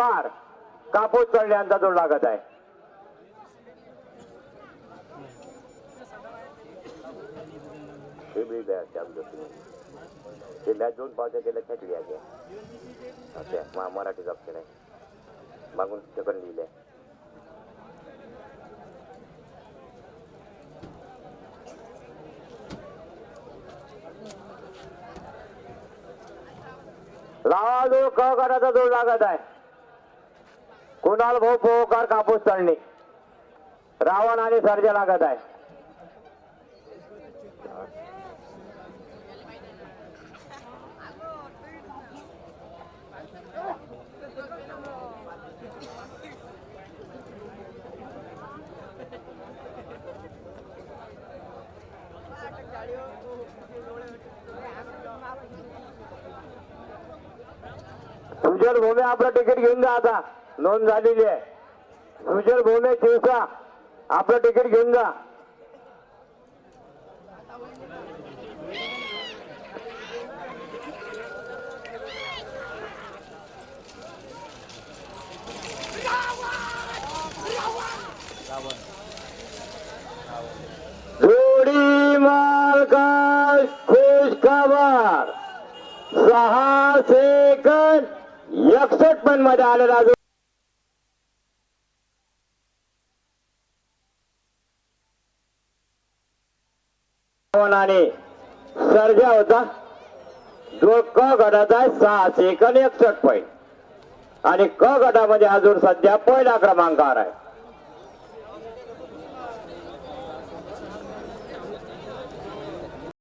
पोकार कापूस चढण्याचा जोड लागत आहे. दोन पावत्या ते लक्षात घ्या. मराठी अक्षर आहे मागून सेकंड लिहिले. लावा क गटाचा जोड लागत आहे. कुणाल भाऊ पोकार कापूस तळणी. रावण आणि सर्जा लागत आहे. सुजल भोमे आपलं तिकीट घेऊन जा. आता नोंद झालेली आहे. सुजल भोमे चिवसा आपलं तिकीट घेऊन जा. जोडी मालकास खुश खबर. 6 सेकंद 61 पण मध्ये आलेला आणि सर्जा होता. जो क गटात आहे 6 सेकंद 61 पॉईंट आणि क गटामध्ये अजून सध्या पहिला क्रमांकावर आहे.